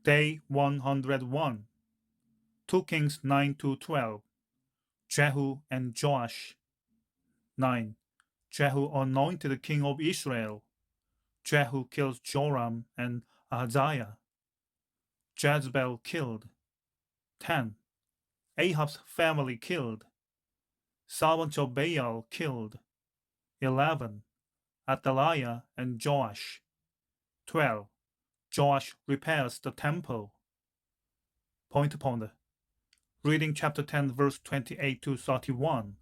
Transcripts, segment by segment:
Day 101. 2 Kings 9-12. Jehu and Joash. 9. Jehu anointed king of Israel. Jehu kills Joram and Ahaziah. Jezebel killed. 10. Ahab's family killed. Servants of Baal killed. 11. Athaliah and Joash. 12. Joash repairs the temple. Point ponder. Reading chapter 10 verse 28 to 31.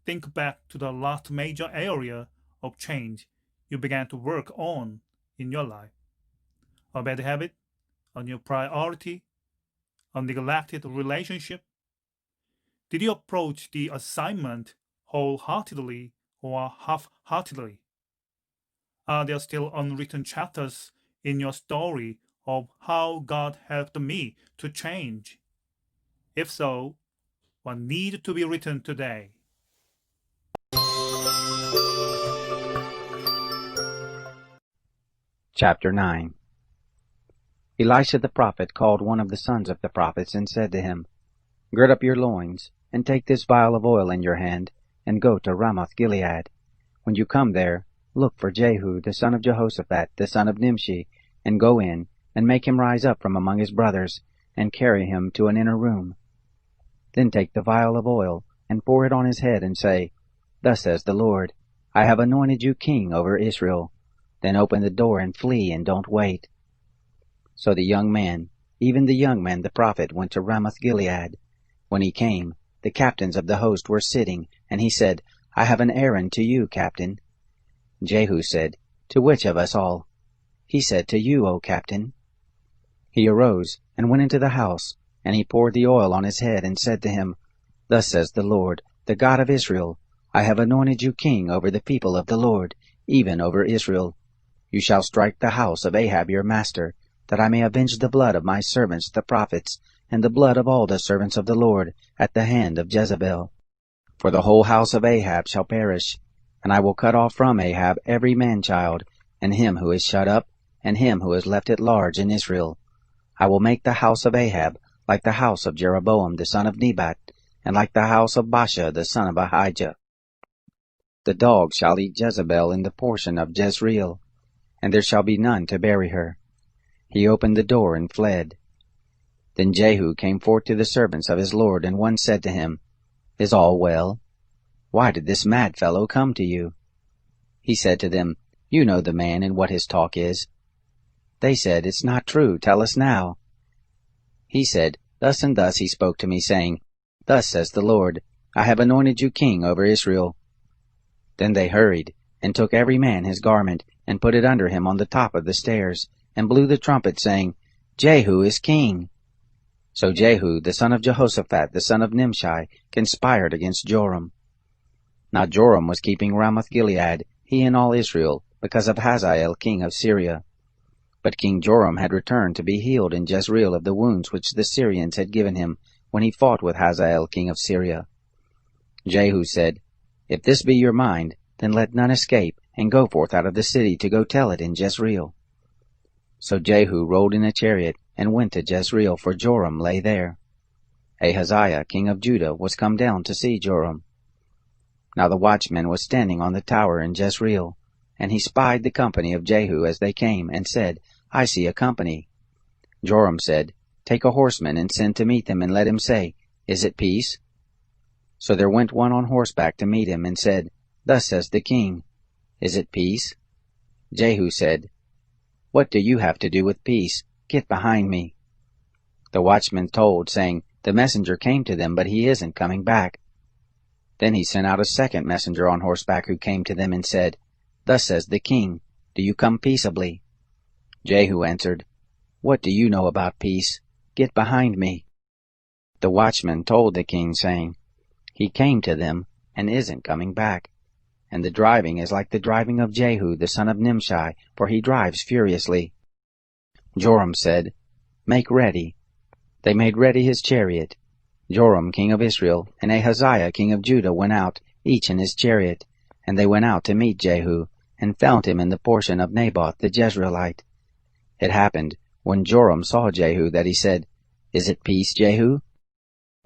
Think back to the last major area of change you began to work on in your life. A bad habit, a new priority, a neglected relationship. Did you approach the assignment wholeheartedly or half-heartedly? Are there still unwritten chapters in your story of how God helped me to change? If so, what needs to be written today? Chapter 9. Elisha the prophet called one of the sons of the prophets and said to him, Gird up your loins, and take this vial of oil in your hand, and go to Ramoth-Gilead. When you come there, look for Jehu the son of Jehoshaphat, the son of Nimshi, and go in, and make him rise up from among his brothers, and carry him to an inner room. Then take the vial of oil, and pour it on his head, and say, Thus says the Lord, I have anointed you king over Israel. Then open the door and flee, and don't wait. So the young man, even the young man the prophet, went to Ramoth-Gilead. When he came, the captains of the host were sitting, and he said, I have an errand to you, captain. Jehu said, To which of us all? He said, To you, O captain. He arose, and went into the house, and he poured the oil on his head, and said to him, Thus says the Lord, the God of Israel, I have anointed you king over the people of the Lord, even over Israel. You shall strike the house of Ahab your master, that I may avenge the blood of my servants the prophets, and the blood of all the servants of the Lord, at the hand of Jezebel. For the whole house of Ahab shall perish, and I will cut off from Ahab every man-child, and him who is shut up, and him who is left at large in Israel. I will make the house of Ahab like the house of Jeroboam the son of Nebat, and like the house of Baasha the son of Ahijah. The dog shall eat Jezebel in the portion of Jezreel, and there shall be none to bury her. He opened the door and fled. Then Jehu came forth to the servants of his lord, and one said to him, Is all well? Why did this mad fellow come to you? He said to them, You know the man and what his talk is. They said, It's not true, tell us now. He said, Thus and thus he spoke to me, saying, Thus says the Lord, I have anointed you king over Israel. Then they hurried, and took every man his garment, and put it under him on the top of the stairs, and blew the trumpet, saying, Jehu is king. So Jehu, the son of Jehoshaphat, the son of Nimshi, conspired against Joram. Now Joram was keeping Ramoth-Gilead, he and all Israel, because of Hazael king of Syria. But King Joram had returned to be healed in Jezreel of the wounds which the Syrians had given him, when he fought with Hazael king of Syria. Jehu said, If this be your mind, then let none escape, and go forth out of the city to go tell it in Jezreel. So Jehu rode in a chariot, and went to Jezreel, for Joram lay there. Ahaziah king of Judah was come down to see Joram. Now the watchman was standing on the tower in Jezreel, and he spied the company of Jehu as they came, and said, I see a company. Joram said, Take a horseman, and send to meet them, and let him say, Is it peace? So there went one on horseback to meet him, and said, Thus says the king, Is it peace? Jehu said, What do you have to do with peace? Get behind me. The watchman told, saying, The messenger came to them, but he isn't coming back. Then he sent out a second messenger on horseback, who came to them and said, Thus says the king, Do you come peaceably? Jehu answered, What do you know about peace? Get behind me. The watchman told the king, saying, He came to them, and isn't coming back. And the driving is like the driving of Jehu the son of Nimshi, for he drives furiously. Joram said, Make ready. They made ready his chariot. Joram king of Israel and Ahaziah king of Judah went out, each in his chariot, and they went out to meet Jehu, and found him in the portion of Naboth the Jezreelite. It happened, When Joram saw Jehu, that he said, Is it peace, Jehu?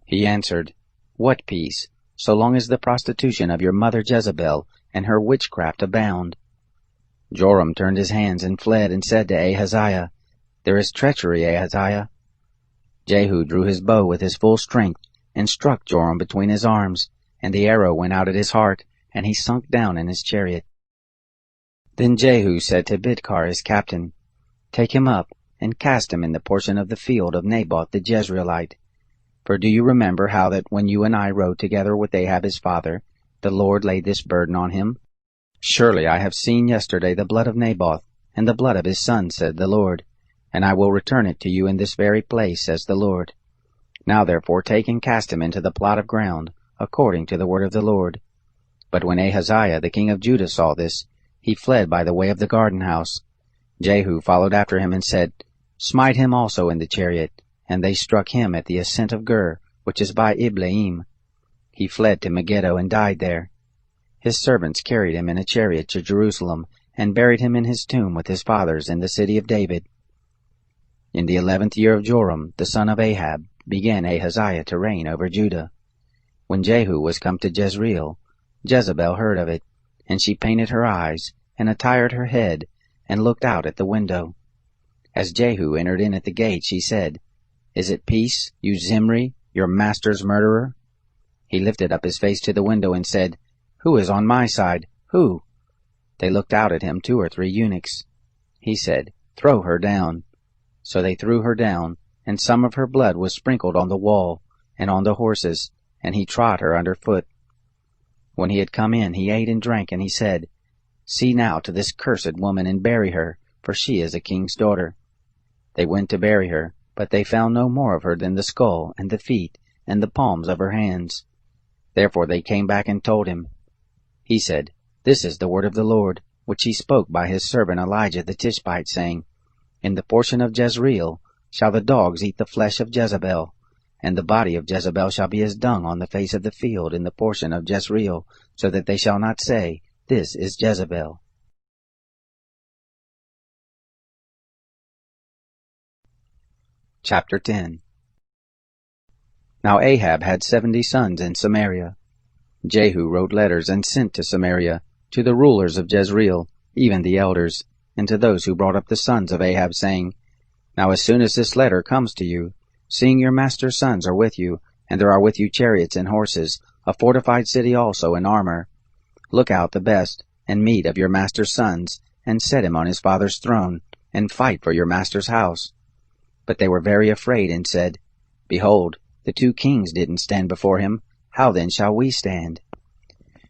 He answered, What peace, so long as the prostitution of your mother Jezebel and her witchcraft abound? Joram turned his hands and fled, and said to Ahaziah, There is treachery, Ahaziah. Jehu drew his bow with his full strength, and struck Joram between his arms, and the arrow went out at his heart, and he sunk down in his chariot. Then Jehu said to Bidkar his captain, Take him up, and cast him in the portion of the field of Naboth the Jezreelite. For do you remember how that when you and I rode together with Ahab his father, the Lord laid this burden on him? Surely I have seen yesterday the blood of Naboth, and the blood of his son, said the Lord, and I will return it to you in this very place, says the Lord. Now therefore take and cast him into the plot of ground, according to the word of the Lord. But when Ahaziah the king of Judah saw this, he fled by the way of the garden house. Jehu followed after him and said, Smite him also in the chariot. And they struck him at the ascent of Gur, which is by Ibleam. He fled to Megiddo and died there. His servants carried him in a chariot to Jerusalem, and buried him in his tomb with his fathers in the city of David. In the 11th year of Joram, the son of Ahab, began Ahaziah to reign over Judah. When Jehu was come to Jezreel, Jezebel heard of it, and she painted her eyes, and attired her head, and looked out at the window. As Jehu entered in at the gate, she said, Is it peace, you Zimri, your master's murderer? He lifted up his face to the window and said, Who is on my side? Who? They looked out at him 2 or 3 eunuchs. He said, Throw her down. So they threw her down, and some of her blood was sprinkled on the wall, and on the horses, and he trod her under foot. When he had come in, he ate and drank, and he said, See now to this cursed woman, and bury her, for she is a king's daughter. They went to bury her, but they found no more of her than the skull, and the feet, and the palms of her hands. Therefore they came back and told him. He said, This is the word of the Lord, which he spoke by his servant Elijah the Tishbite, saying, In the portion of Jezreel shall the dogs eat the flesh of Jezebel, and the body of Jezebel shall be as dung on the face of the field in the portion of Jezreel, so that they shall not say, This is Jezebel. Chapter 10. Now Ahab had 70 sons in Samaria. Jehu wrote letters and sent to Samaria, to the rulers of Jezreel, even the elders, and to those who brought up the sons of Ahab, saying, Now as soon as this letter comes to you, seeing your master's sons are with you, and there are with you chariots and horses, a fortified city also in armor, look out the best, and meet of your master's sons, and set him on his father's throne, and fight for your master's house. But they were very afraid, and said, Behold, the 2 kings didn't stand before him, how then shall we stand?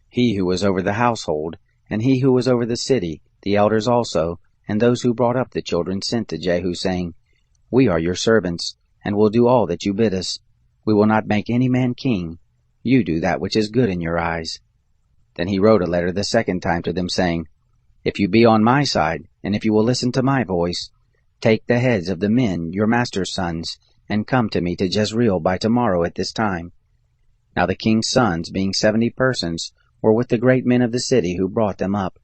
He who was over the household, and he who was over the city, the elders also, and those who brought up the children, sent to Jehu, saying, We are your servants, and will do all that you bid us. We will not make any man king. You do that which is good in your eyes. Then he wrote a letter the second time to them, saying, If you be on my side, and if you will listen to my voice, take the heads of the men, your master's sons, and come to me to Jezreel by tomorrow at this time. Now the king's sons, being 70 persons, were with the great men of the city who brought them up.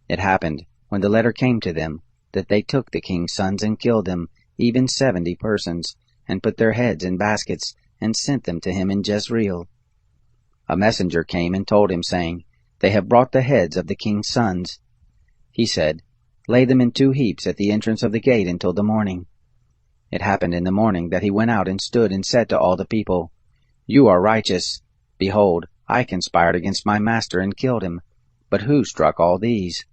It happened, when the letter came to them, that they took the king's sons and killed them, even 70 persons, and put their heads in baskets, and sent them to him in Jezreel. A messenger came and told him, saying, They have brought the heads of the king's sons. He said, Lay them in 2 heaps at the entrance of the gate until the morning. It happened in the morning that he went out and stood and said to all the people, You are righteous. Behold, I conspired against my master and killed him. But who struck all these?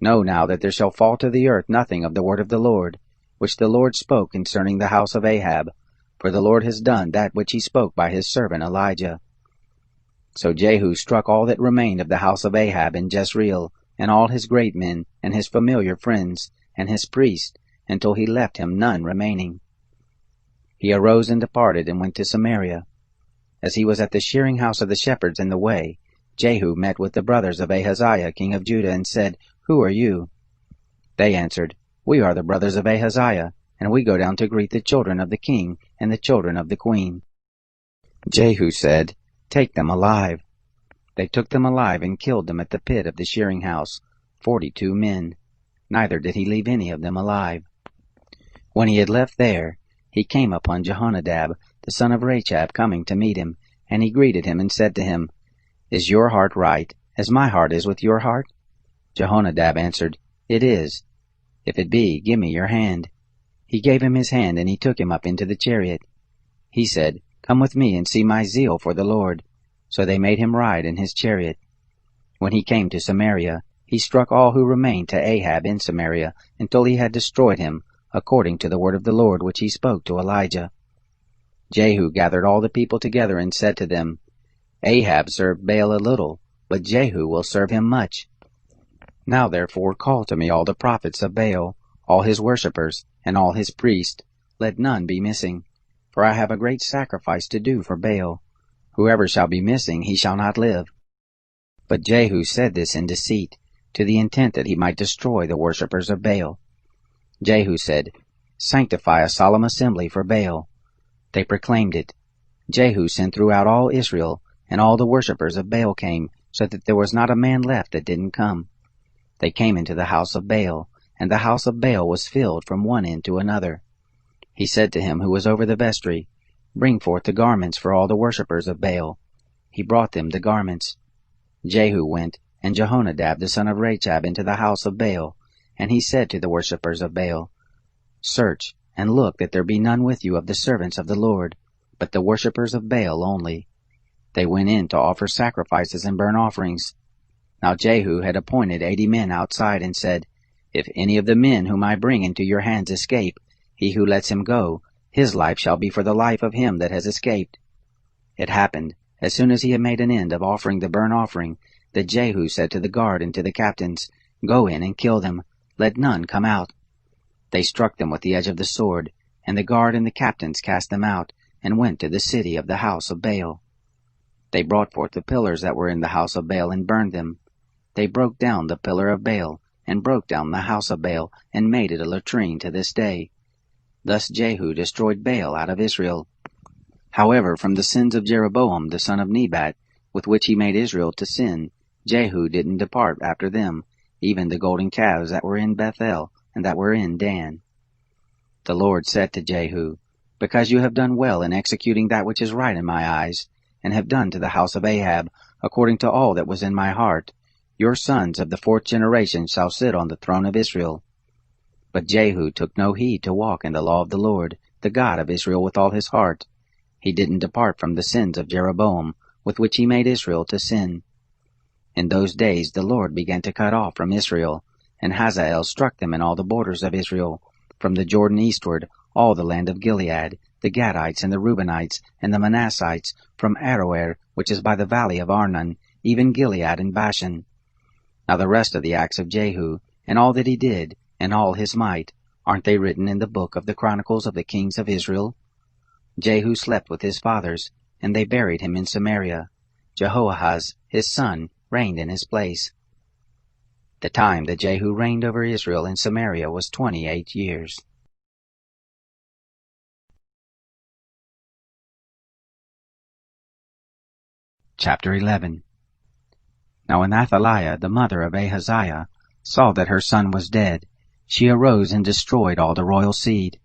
Know now that there shall fall to the earth nothing of the word of the Lord, which the Lord spoke concerning the house of Ahab, for the Lord has done that which he spoke by his servant Elijah. So Jehu struck all that remained of the house of Ahab in Jezreel, and all his great men, and his familiar friends, and his priests, until he left him none remaining. He arose and departed, and went to Samaria. As he was at the shearing house of the shepherds in the way, Jehu met with the brothers of Ahaziah king of Judah, and said, Who are you? They answered, We are the brothers of Ahaziah, and we go down to greet the children of the king and the children of the queen. Jehu said, Take them alive. They took them alive and killed them at the pit of the shearing house, 42 men. Neither did he leave any of them alive. When he had left there, he came upon Jehonadab, the son of Rechab, coming to meet him, and he greeted him and said to him, Is your heart right, as my heart is with your heart? Jehonadab answered, It is. If it be, give me your hand. He gave him his hand, and he took him up into the chariot. He said, Come with me and see my zeal for the Lord. So they made him ride in his chariot. When he came to Samaria, he struck all who remained to Ahab in Samaria, until he had destroyed him, according to the word of the Lord which he spoke to Elijah. Jehu gathered all the people together and said to them, Ahab served Baal a little, but Jehu will serve him much. Now therefore call to me all the prophets of Baal, all his worshippers, and all his priests. Let none be missing, for I have a great sacrifice to do for Baal. Whoever shall be missing, he shall not live. But Jehu said this in deceit, to the intent that he might destroy the worshippers of Baal. Jehu said, Sanctify a solemn assembly for Baal. They proclaimed it. Jehu sent throughout all Israel, and all the worshippers of Baal came, so that there was not a man left that didn't come. They came into the house of Baal, and the house of Baal was filled from one end to another. He said to him who was over the vestry, Bring forth the garments for all the worshippers of Baal. He brought them the garments. Jehu went, and Jehonadab the son of Rechab, into the house of Baal, and he said to the worshippers of Baal, Search, and look that there be none with you of the servants of the Lord, but the worshippers of Baal only. They went in to offer sacrifices and burnt offerings. Now Jehu had appointed 80 men outside, and said, If any of the men whom I bring into your hands escape, he who lets him go, his life shall be for the life of him that has escaped. It happened, as soon as he had made an end of offering the burnt offering, that Jehu said to the guard and to the captains, Go in and kill them, let none come out. They struck them with the edge of the sword, and the guard and the captains cast them out, and went to the city of the house of Baal. They brought forth the pillars that were in the house of Baal, and burned them. They broke down the pillar of Baal, and broke down the house of Baal, and made it a latrine to this day. Thus Jehu destroyed Baal out of Israel. However, from the sins of Jeroboam the son of Nebat, with which he made Israel to sin, Jehu didn't depart after them, even the golden calves that were in Bethel, and that were in Dan. The Lord said to Jehu, Because you have done well in executing that which is right in my eyes, and have done to the house of Ahab, according to all that was in my heart, your sons of the 4th generation shall sit on the throne of Israel. But Jehu took no heed to walk in the law of the Lord, the God of Israel, with all his heart. He didn't depart from the sins of Jeroboam, with which he made Israel to sin. In those days the Lord began to cut off from Israel, and Hazael struck them in all the borders of Israel, from the Jordan eastward, all the land of Gilead, the Gadites and the Reubenites and the Manassites, from Aroer, which is by the valley of Arnon, even Gilead and Bashan. Now the rest of the acts of Jehu, and all that he did, and all his might, aren't they written in the book of the Chronicles of the kings of Israel? Jehu slept with his fathers, and they buried him in Samaria. Jehoahaz, his son, reigned in his place. The time that Jehu reigned over Israel in Samaria was 28 years. Chapter 11. Now when Athaliah, the mother of Ahaziah, saw that her son was dead, she arose and destroyed all the royal seed.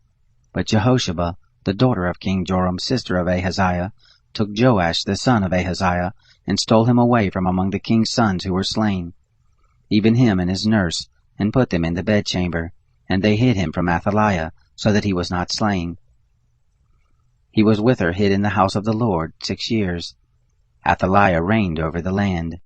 But Jehosheba, the daughter of King Joram, sister of Ahaziah, took Joash the son of Ahaziah, and stole him away from among the king's sons who were slain, even him and his nurse, and put them in the bedchamber, and they hid him from Athaliah, so that he was not slain. He was with her hid in the house of the Lord 6 years. Athaliah reigned over the land.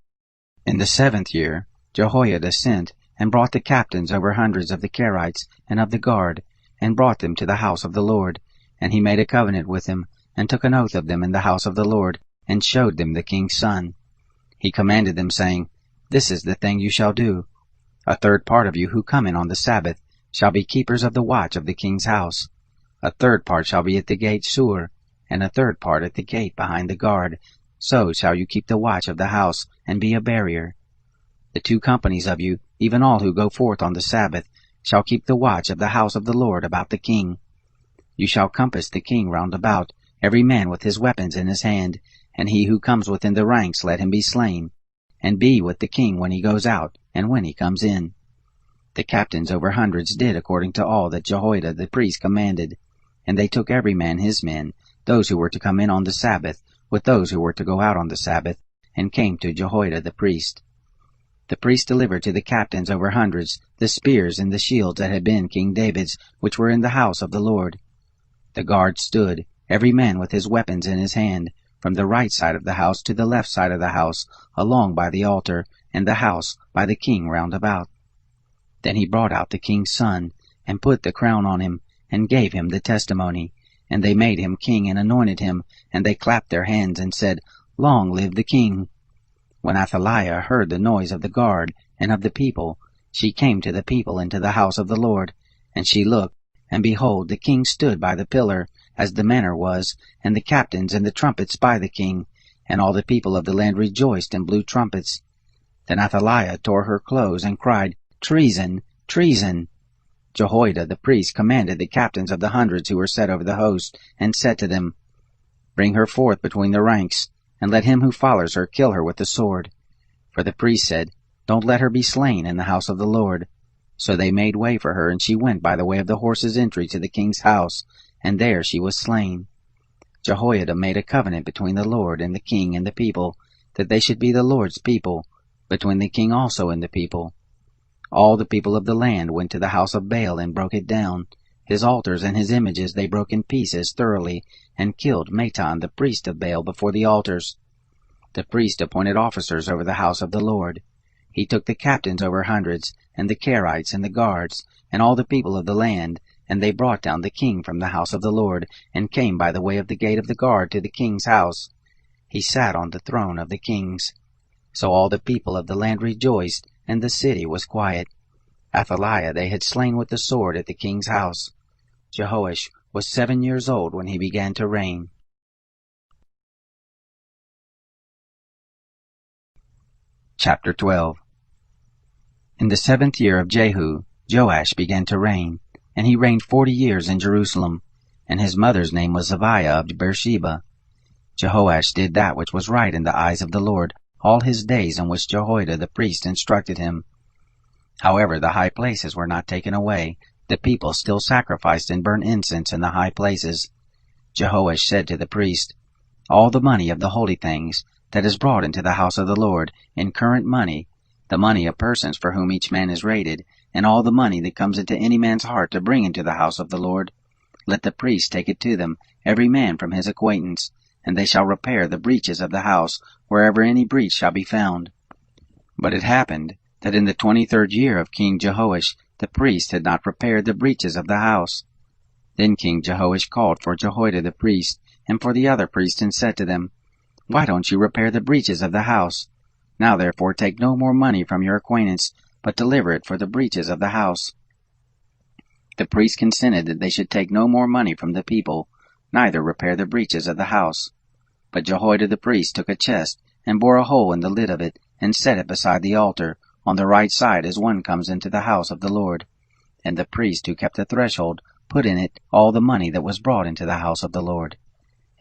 In the 7th year Jehoiada sent, and brought the captains over hundreds of the Kerites and of the guard, and brought them to the house of the Lord, and he made a covenant with them, and took an oath of them in the house of the Lord, and showed them the king's son. He commanded them, saying, This is the thing you shall do. A third part of you who come in on the Sabbath shall be keepers of the watch of the king's house. A third part shall be at the gate Sur, and a third part at the gate behind the guard. So shall you keep the watch of the house, and be a barrier. The 2 companies of you, even all who go forth on the Sabbath, shall keep the watch of the house of the Lord about the king. You shall compass the king round about, every man with his weapons in his hand, and he who comes within the ranks let him be slain, and be with the king when he goes out, and when he comes in. The captains over hundreds did according to all that Jehoiada the priest commanded, and they took every man his men, those who were to come in on the Sabbath, with those who were to go out on the Sabbath, and came to Jehoiada the priest. The priest delivered to the captains over hundreds the spears and the shields that had been King David's, which were in the house of the Lord. The guard stood, every man with his weapons in his hand, from the right side of the house to the left side of the house, along by the altar, and the house by the king round about. Then he brought out the king's son, and put the crown on him, and gave him the testimony. And they made him king, and anointed him, and they clapped their hands, and said, Long live the king! When Athaliah heard the noise of the guard and of the people, she came to the people into the house of the Lord. And she looked, and behold, the king stood by the pillar, as the manner was, and the captains and the trumpets by the king. And all the people of the land rejoiced and blew trumpets. Then Athaliah tore her clothes, and cried, Treason! Treason! Jehoiada the priest commanded the captains of the hundreds who were set over the host, and said to them, Bring her forth between the ranks, and let him who follows her kill her with the sword. For the priest said, Don't let her be slain in the house of the Lord. So they made way for her, and she went by the way of the horses' entry to the king's house, and there she was slain. Jehoiada made a covenant between the Lord and the king and the people, that they should be the Lord's people, between the king also and the people. All the people of the land went to the house of Baal and broke it down. His altars and his images they broke in pieces thoroughly, and killed Matan the priest of Baal before the altars. The priest appointed officers over the house of the Lord. He took the captains over hundreds, and the Carites and the guards, and all the people of the land, and they brought down the king from the house of the Lord, and came by the way of the gate of the guard to the king's house. He sat on the throne of the kings. So all the people of the land rejoiced, and the city was quiet. Athaliah they had slain with the sword at the king's house. Jehoash was 7 years old when he began to reign. Chapter 12. In the 7th year of Jehu, Joash began to reign, and he reigned 40 years in Jerusalem, and his mother's name was Zaviah of Beersheba. Jehoash did that which was right in the eyes of the Lord all his days in which Jehoiada the priest instructed him. However, the high places were not taken away. The people still sacrificed and burnt incense in the high places. Jehoash said to the priest, All the money of the holy things that is brought into the house of the Lord in current money, the money of persons for whom each man is rated, and all the money that comes into any man's heart to bring into the house of the Lord, let the priest take it to them, every man from his acquaintance, and they shall repair the breaches of the house, wherever any breach shall be found. But it happened that in the 23rd year of King Jehoash, the priest had not repaired the breaches of the house. Then King Jehoash called for Jehoiada the priest, and for the other priests, and said to them, Why don't you repair the breaches of the house? Now therefore take no more money from your acquaintance, but deliver it for the breaches of the house. The priests consented that they should take no more money from the people, neither repair the breaches of the house. But Jehoiada the priest took a chest, and bored a hole in the lid of it, and set it beside the altar, on the right side as one comes into the house of the Lord. And the priest who kept the threshold put in it all the money that was brought into the house of the Lord.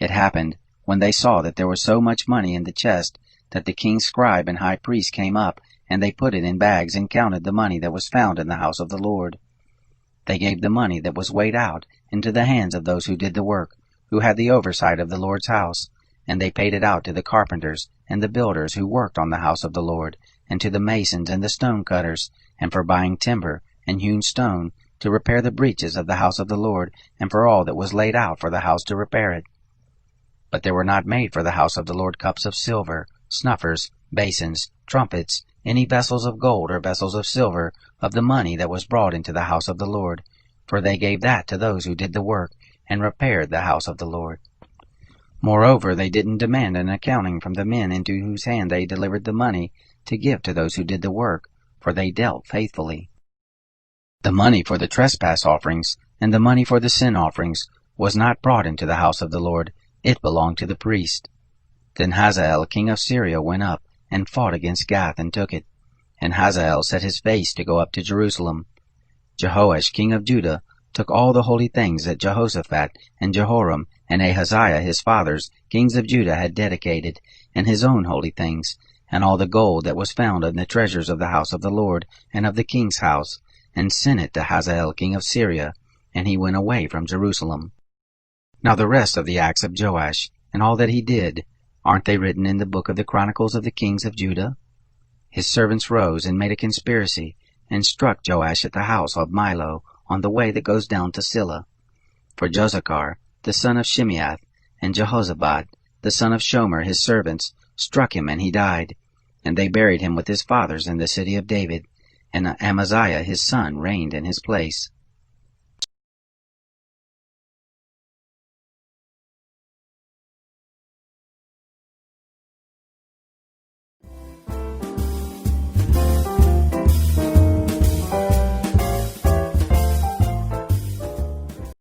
It happened, when they saw that there was so much money in the chest, that the king's scribe and high priest came up, and they put it in bags, and counted the money that was found in the house of the Lord. They gave the money that was weighed out into the hands of those who did the work, who had the oversight of the Lord's house, and they paid it out to the carpenters and the builders who worked on the house of the Lord, and to the masons and the stone cutters, and for buying timber and hewn stone, to repair the breaches of the house of the Lord, and for all that was laid out for the house to repair it. But there were not made for the house of the Lord cups of silver, snuffers, basins, trumpets, any vessels of gold or vessels of silver, of the money that was brought into the house of the Lord, for they gave that to those who did the work, and repaired the house of the Lord. Moreover, they didn't demand an accounting from the men into whose hand they delivered the money to give to those who did the work, for they dealt faithfully. The money for the trespass offerings and the money for the sin offerings was not brought into the house of the Lord. It belonged to the priest. Then Hazael king of Syria went up and fought against Gath and took it. And Hazael set his face to go up to Jerusalem. Jehoash king of Judah took all the holy things that Jehoshaphat and Jehoram and Ahaziah his fathers, kings of Judah, had dedicated, and his own holy things, and all the gold that was found in the treasures of the house of the Lord and of the king's house, and sent it to Hazael king of Syria, and he went away from Jerusalem. Now the rest of the acts of Joash, and all that he did, aren't they written in the book of the Chronicles of the kings of Judah? His servants rose and made a conspiracy, and struck Joash at the house of Milo on the way that goes down to Silla. For Jozachar, the son of Shimeath, and Jehozabad, the son of Shomer, his servants, struck him, and he died. And they buried him with his fathers in the city of David, and Amaziah his son reigned in his place.